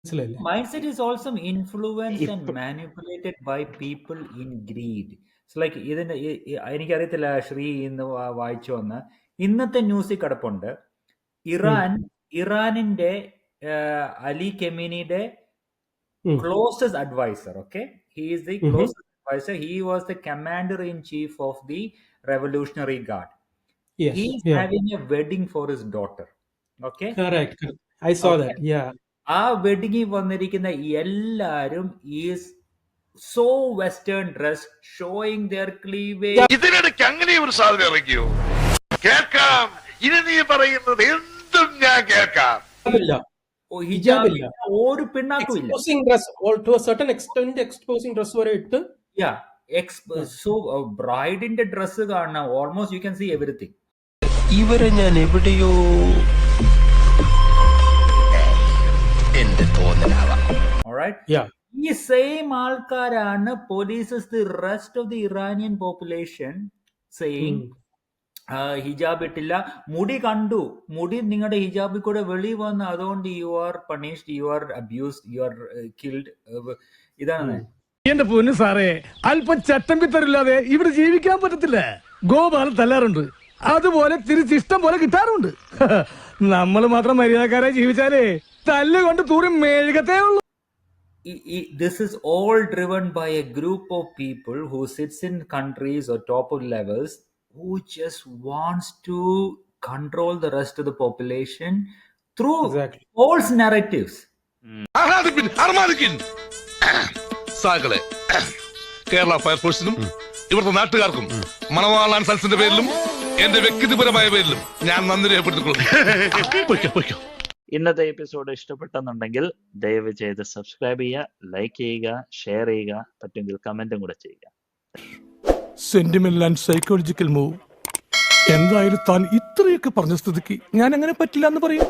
മനസ്സിലായില്ലേ? Mindset is also influenced and manipulated by people in greed. It's like ഇതിന്റെ എനിക്കറിയത്തില്ല ശ്രീ ഇന്ന് വായിച്ചു വന്ന് ഇന്നത്തെ ന്യൂസിൽ കിടപ്പുണ്ട്. ഇറാനിന്റെ Ali കെമിനിയുടെ closest advisor, okay? He is the closest advisor. He was the commander-in-chief of the Revolutionary Guard. Yes. He is having a wedding for his daughter. Okay? Correct. I saw that. Yeah. ആ വെഡിങ്ങിൽ വന്നിരിക്കുന്ന എല്ലാരും is so western dress showing their cleavage. ഇതിനിടയ്ക്ക് അങ്ങനെ ഒരു സാധനം ഇറങ്ങിയോ? കേൾക്കാം. ഇനി നീ പറയുന്നത് എന്തും ഞാൻ കേൾക്കാം. ഹിജാബില്ല, ഒരു പിണ്ണാക്കും ഇല്ല. Exposing dress, or to a certain extent exposing dress വരെ ഇട്ട്. Yeah. So ബ്രൈഡിന്റെ ഡ്രസ് കാണണം. Almost you can see everything. ഇവരെ ഞാൻ എവിടെയോ എന്റെ തോന്നലാവാം. Alright? Yeah. ഈ സെയിം ആൾക്കാരാണ് polices the rest of the Iranian population saying ഹിജാബ് ഇട്ടില്ല, മുടി കണ്ടു, മുടി നിങ്ങളുടെ ഹിജാബിൽ കൂടെ വെളി വന്ന് അതുകൊണ്ട് you are punished, you are abused, you are killed. ഇതാണ് എന്റെ പൊന്നു സാറേ, അല്പം ചട്ടമ്പിത്തരില്ലാതെ ഇവിടെ ജീവിക്കാൻ പറ്റത്തില്ല. ഗോപാലൻ തല്ലാറുണ്ട്, അതുപോലെ തിരിച്ചിഷ്ടം പോലെ കിട്ടാറുണ്ട്. നമ്മൾ മാത്രം മര്യാദക്കാരായി ജീവിച്ചാലേ തല്ലുകൊണ്ട് തൂറി മെഴുകത്തേ ഉള്ളൂ. This is all driven by a group of people who sits in countries or top of levels who just wants to control the rest of the population through false narratives. സാകളെ Kerala ഫയർഫോഴ്സിനും ഇവിടുത്തെ നാട്ടുകാർക്കും മണവാളാൻ സൽസിന്റെ പേരിലും എന്റെ വ്യക്തിപരമായ പേരിലും ഞാൻ നന്ദി രേഖപ്പെടുത്തിക്കൊള്ളുന്നു. ഇന്നത്തെ എപ്പിസോഡ് ഇഷ്ടപ്പെട്ടെന്നുണ്ടെങ്കിൽ ദയവ് ചെയ്ത് സബ്സ്ക്രൈബ് ചെയ്യുക, ലൈക്ക് ചെയ്യുക, ഷെയർ ചെയ്യുക, പറ്റുമെങ്കിൽ കമന്റും കൂടെ ചെയ്യുക. Sentimental and psychological move. എന്തായാലും താൻ ഇത്രയൊക്കെ പറഞ്ഞ സ്ഥിതിക്ക് ഞാൻ അങ്ങനെ പറ്റില്ല എന്ന് പറയും.